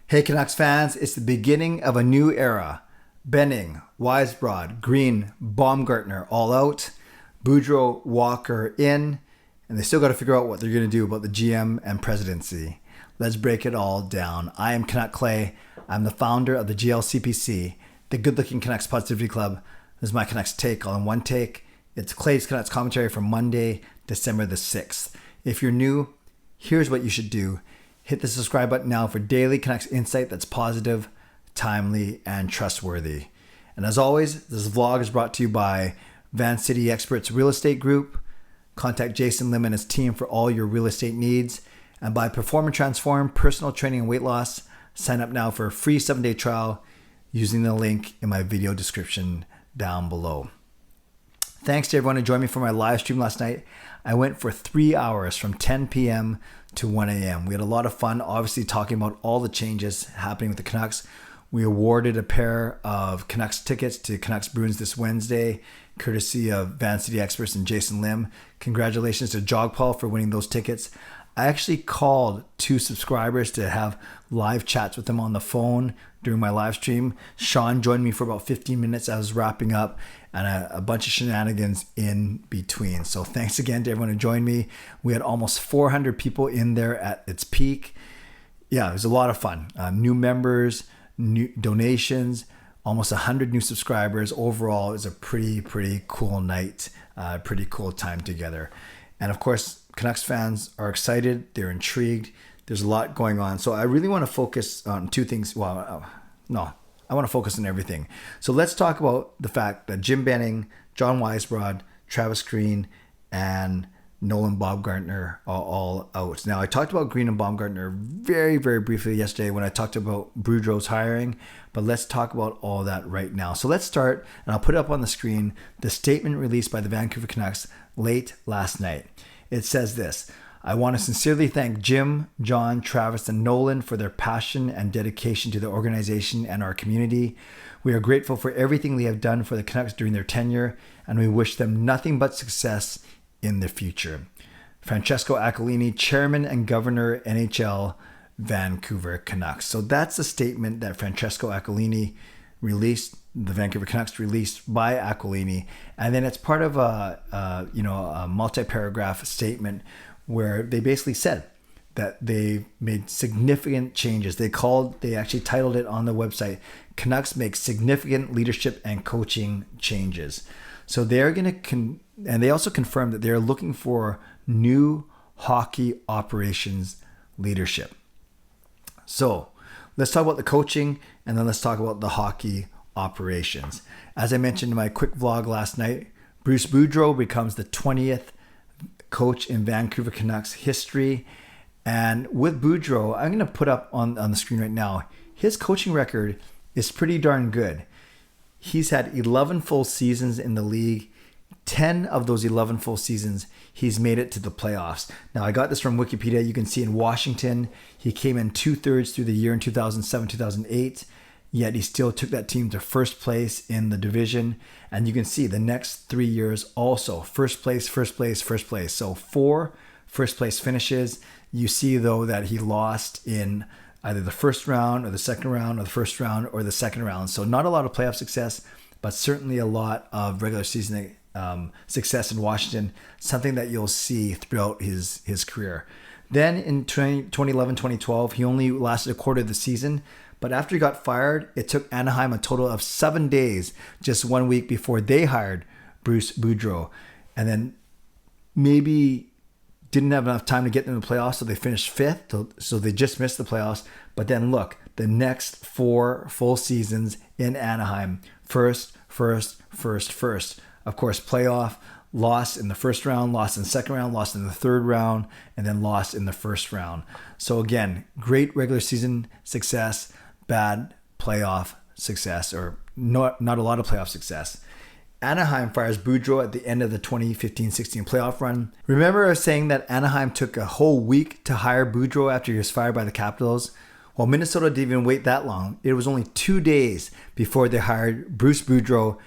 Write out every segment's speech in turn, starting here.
Hey Canucks fans, it's the beginning of a new era. Benning, Weisbrod, Green, Baumgartner all out. Boudreau, Walker in. And they still got to figure out what they're going to do about the GM and presidency. Let's break it all down. I am Canuck Clay. I'm the founder of the GLCPC, the Good Looking Canucks Positivity Club. This is my Canucks take all in one take. It's Clay's Canucks commentary for Monday, December the 6th. If you're new, here's what you should do. Hit the subscribe button now for daily Canucks insight that's positive, timely, and trustworthy. And as always, this vlog is brought to you by Van City Experts Real Estate Group. Contact Jason Lim and his team for all your real estate needs. And by Perform and Transform Personal Training and Weight Loss. Sign up now for a free 7-day trial using the link in my video description down below. Thanks to everyone who joined me for my live stream last night. I went for 3 hours from 10 p.m. to 1 a.m. We had a lot of fun, obviously talking about all the changes happening with the Canucks. We awarded a pair of Canucks tickets to Canucks Bruins this Wednesday, courtesy of Van City Experts and Jason Lim. Congratulations to Jogpaul for winning those tickets. I actually called 2 subscribers to have live chats with them on the phone during my live stream. Sean joined me for about 15 minutes. I was wrapping up and a bunch of shenanigans in between. So thanks again to everyone who joined me. We had almost 400 people in there at its peak. Yeah, it was a lot of fun. New members, new donations, almost 100 new subscribers. Overall, it was a pretty cool night, pretty cool time together. And of course, Canucks fans are excited. They're intrigued. There's a lot going on. So I really want to focus on 2 things. I want to focus on everything. So let's talk about the fact that Jim Benning, John Weisbrod, Travis Green, and Nolan Baumgartner are all out. Now, I talked about Green and Baumgartner very briefly yesterday when I talked about Boudreau's hiring, but let's talk about all that right now. So let's start, and I'll put up on the screen the statement released by the Vancouver Canucks late last night. It says this: I want to sincerely thank Jim, John, Travis, and Nolan for their passion and dedication to the organization and our community. We are grateful for everything they have done for the Canucks during their tenure, and we wish them nothing but success in the future. Francesco Aquilini, Chairman and Governor, NHL, Vancouver Canucks. So that's the statement that Francesco Aquilini released, the Vancouver Canucks released by Aquilini, and then it's part of a multi-paragraph statement where they basically said that they made significant changes. They actually titled it on the website, Canucks make significant leadership and coaching changes. So they're going to, and they also confirmed that they're looking for new hockey operations leadership. So let's talk about the coaching, and then let's talk about the hockey operations. As I mentioned in my quick vlog last night, Bruce Boudreau becomes the 20th coach in Vancouver Canucks history. And with Boudreau, I'm going to put up on the screen right now, his coaching record is pretty darn good. He's had 11 full seasons in the league. 10 of those 11 full seasons, he's made it to the playoffs. Now, I got this from Wikipedia. You can see in Washington, he came in 2/3 through the year in 2007, 2008. Yet he still took that team to first place in the division. And you can see the next 3 years also first place. So 4 first place finishes. You see, though, that he lost in either the first round or the second round or the first round or the second round. So not a lot of playoff success, but certainly a lot of regular season success in Washington, something that you'll see throughout his career. Then in 2011-2012, he only lasted a quarter of the season. But after he got fired, it took Anaheim a total of 7 days, just 1 week before they hired Bruce Boudreau. And then maybe didn't have enough time to get them to the playoffs, so they finished 5th. So they just missed the playoffs. But then look, the next 4 full seasons in Anaheim, first. Of course, playoff, lost in the first round, lost in the second round, lost in the third round, and then lost in the first round. So again, great regular season success, bad playoff success, or not a lot of playoff success. Anaheim fires Boudreau at the end of the 2015-16 playoff run. Remember I was saying that Anaheim took a whole week to hire Boudreau after he was fired by the Capitals? Well, Minnesota didn't even wait that long. It was only 2 days before they hired Bruce Boudreau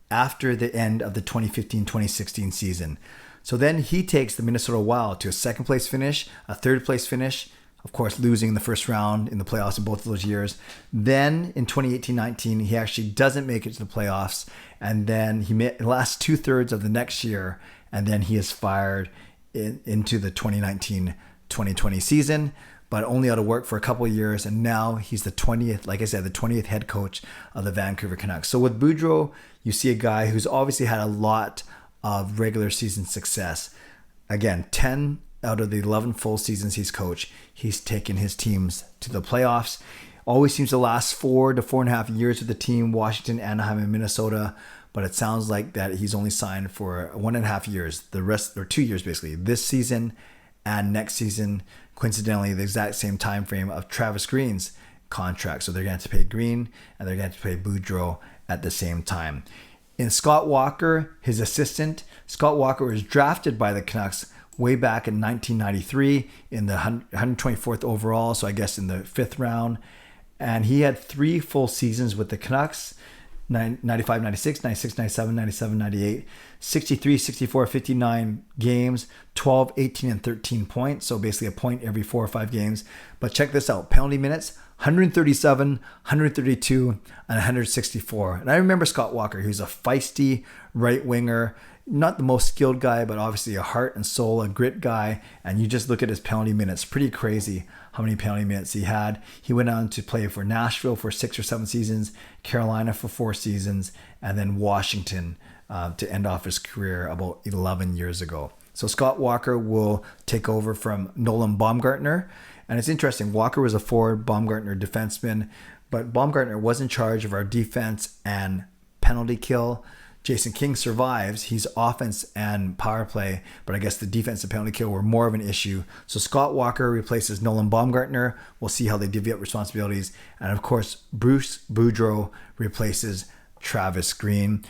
after the end of the 2015-2016 season. So then he takes the Minnesota Wild to a second place finish, a third place finish, of course, losing the first round in the playoffs in both of those years. Then in 2018-19, he actually doesn't make it to the playoffs. And then he lasts 2/3 of the next year, and then he is fired into the 2019-2020 season, but only out of work for a couple of years. And now he's the 20th, like I said, the 20th head coach of the Vancouver Canucks. So with Boudreau, you see a guy who's obviously had a lot of regular season success. Again, 10 out of the 11 full seasons he's coached, he's taken his teams to the playoffs. Always seems to last 4 to 4.5 years with the team, Washington, Anaheim, and Minnesota. But it sounds like that he's only signed for 1.5 years, the rest, or 2 years basically, this season and next season. Coincidentally, the exact same time frame of Travis Green's contract. So they're going to have to pay Green and they're going to have to pay Boudreau at the same time. In Scott Walker, his assistant, Scott Walker was drafted by the Canucks way back in 1993 in the 124th overall, so I guess in the 5th round. And he had 3 full seasons with the Canucks, 95, 96, 96, 97, 97, 98, 63, 64, 59 games, 12, 18, and 13 points. So basically a point every 4 or 5 games. But check this out. Penalty minutes, 137, 132, and 164. And I remember Scott Walker. He was a feisty right winger. Not the most skilled guy, but obviously a heart and soul, a grit guy. And you just look at his penalty minutes. Pretty crazy how many penalty minutes he had. He went on to play for Nashville for 6 or 7 seasons, Carolina for 4 seasons, and then Washington to end off his career about 11 years ago. So Scott Walker will take over from Nolan Baumgartner. And it's interesting. Walker was a forward, Baumgartner defenseman, but Baumgartner was in charge of our defense and penalty kill. Jason King survives. He's offense and power play, but I guess the defense and penalty kill were more of an issue. So Scott Walker replaces Nolan Baumgartner. We'll see how they divvy up responsibilities. And of course, Bruce Boudreau replaces Travis Green.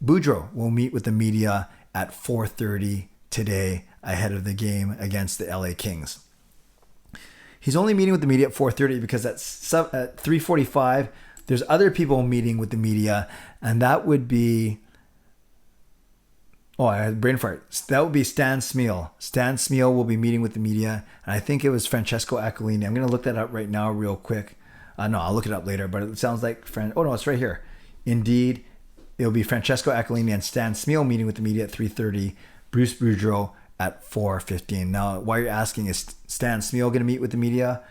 Boudreau will meet with the media at 4:30 today ahead of the game against the LA Kings. He's only meeting with the media at 4:30 because at 3:45, there's other people meeting with the media, and that would be... Oh, I had a brain fart. That would be Stan Smeel. Stan Smeel will be meeting with the media. And I think it was Francesco Aquilini. I'm going to look that up right now real quick. No, I'll look it up later. But it sounds like... Oh, no, it's right here. Indeed, it will be Francesco Aquilini and Stan Smeel meeting with the media at 3:30. Bruce Boudreau at 4:15. Now, why you're asking, is Stan Smeel going to meet with the media?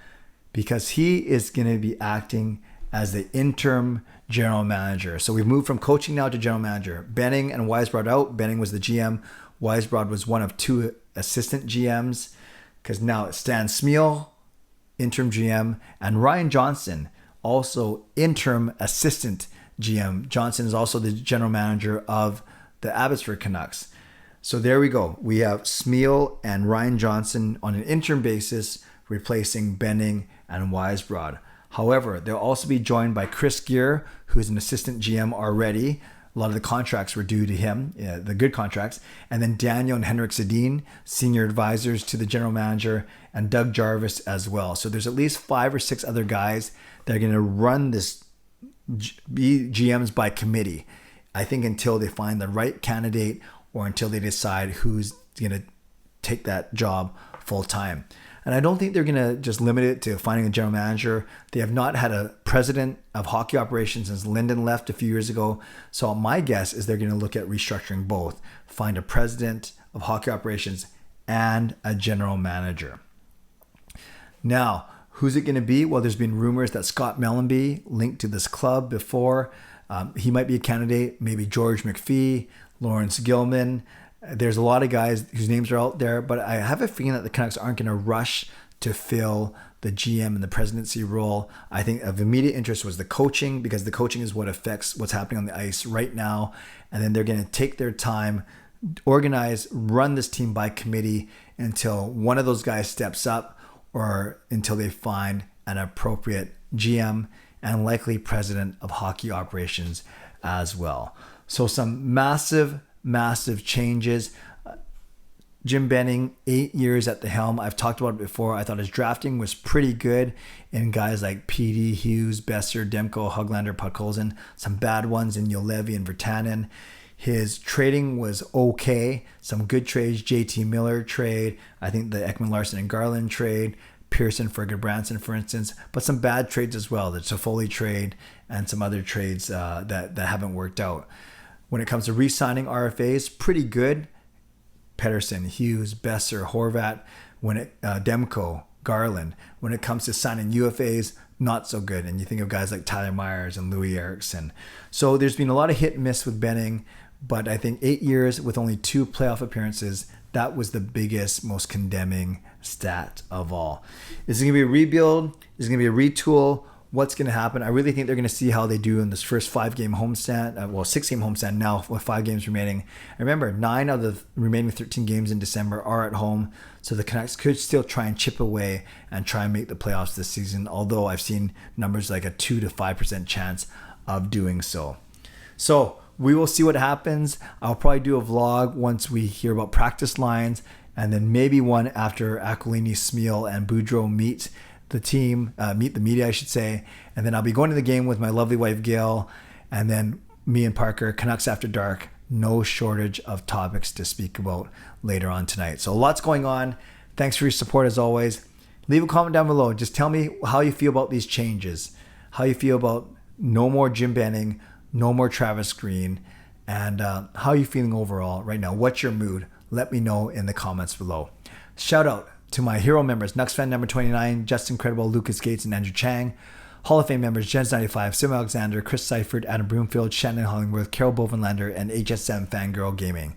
Because he is going to be acting as the interim general manager. So we've moved from coaching now to general manager. Benning and Weisbrod out. Benning was the GM. Weisbrod was one of 2 assistant GMs, because now it's Stan Smeel, interim GM, and Ryan Johnson, also interim assistant GM. Johnson is also the general manager of the Abbotsford Canucks. So there we go. We have Smeel and Ryan Johnson on an interim basis replacing Benning and Weisbrod. However, they'll also be joined by Chris Gear, who is an assistant GM already. A lot of the contracts were due to him, the good contracts. And then Daniel and Henrik Sedin, senior advisors to the general manager, and Doug Jarvis as well. So there's at least 5 or 6 other guys that are going to run this, be GMs by committee, I think, until they find the right candidate or until they decide who's going to take that job full time. And I don't think they're going to just limit it to finding a general manager. They have not had a president of hockey operations since Linden left a few years ago. So my guess is they're going to look at restructuring both. Find a president of hockey operations and a general manager. Now, who's it going to be? Well, there's been rumors that Scott Mellenby linked to this club before. He might be a candidate. Maybe George McPhee, Lawrence Gilman. There's a lot of guys whose names are out there, but I have a feeling that the Canucks aren't going to rush to fill the GM and the presidency role. I think of immediate interest was the coaching, because the coaching is what affects what's happening on the ice right now. And then they're going to take their time, organize, run this team by committee until one of those guys steps up, or until they find an appropriate GM and likely president of hockey operations as well. So some massive changes. Jim Benning, 8 years at the helm. I've talked about it before. I thought his drafting was pretty good in guys like PD, Hughes, Besser, Demko, Hoglander, Podkolzin. Some bad ones in Juolevi and Virtanen. His trading was okay. Some good trades. JT Miller trade. I think the Ekman Larson and Garland trade. Pearson for Goodbranson, for instance, but some bad trades as well. The Toffoli trade and some other trades that haven't worked out. When it comes to re-signing RFAs, pretty good. Pettersson, Hughes, Besser, Horvat, Demko, Garland. When it comes to signing UFAs, not so good. And you think of guys like Tyler Myers and Louis Eriksson. So there's been a lot of hit and miss with Benning, but I think 8 years with only 2 playoff appearances, that was the biggest, most condemning stat of all. Is it going to be a rebuild? Is it going to be a retool? What's going to happen? I really think they're going to see how they do in this first 5-game homestand. 6-game homestand now with 5 games remaining. And remember, 9 of the remaining 13 games in December are at home. So the Canucks could still try and chip away and try and make the playoffs this season. Although I've seen numbers like a 2 to 5% chance of doing so. So we will see what happens. I'll probably do a vlog once we hear about practice lines. And then maybe one after Aquilini, Smeal, and Boudreau meet the team, meet the media, I should say. And then I'll be going to the game with my lovely wife, Gail. And then me and Parker, Canucks After Dark. No shortage of topics to speak about later on tonight. So lots going on. Thanks for your support as always. Leave a comment down below. Just tell me how you feel about these changes. How you feel about no more Jim Benning, no more Travis Green, and how are you feeling overall right now? What's your mood? Let me know in the comments below. Shout out to my hero members, nucksfan number 29, Justin Credible, Lucas Gates, and Andrew Chang. Hall of Fame members, Jens95, Sim Alexander, Chris Seifert, Adam Broomfield, Shannon Hollingworth, Carol Bovenlander, and HSM Fangirl Gaming.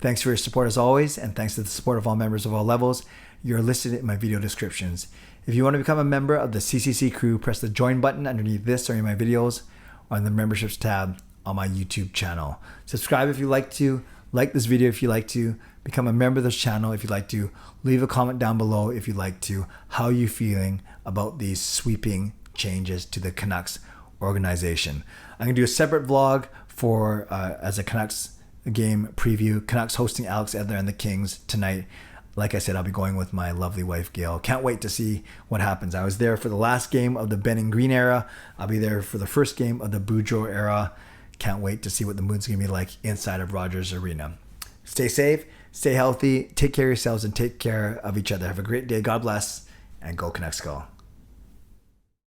Thanks for your support as always, and thanks to the support of all members of all levels. You're listed in my video descriptions. If you want to become a member of the CCC Crew, press the join button underneath this or in my videos, or in the memberships tab on my YouTube channel. Subscribe if you like to, like this video if you like to, become a member of this channel if you'd like to, leave a comment down below if you'd like to. How are you feeling about these sweeping changes to the Canucks organization? I'm gonna do a separate vlog for as a Canucks game preview. Canucks hosting Alex Edler and the Kings tonight. Like I said, I'll be going with my lovely wife, Gail. Can't wait to see what happens. I was there for the last game of the Benning Green era. I'll be there for the first game of the Boudreau era. Can't wait to see what the mood's going to be like inside of Rogers Arena. Stay safe, stay healthy, take care of yourselves, and take care of each other. Have a great day. God bless, and go Canucks go.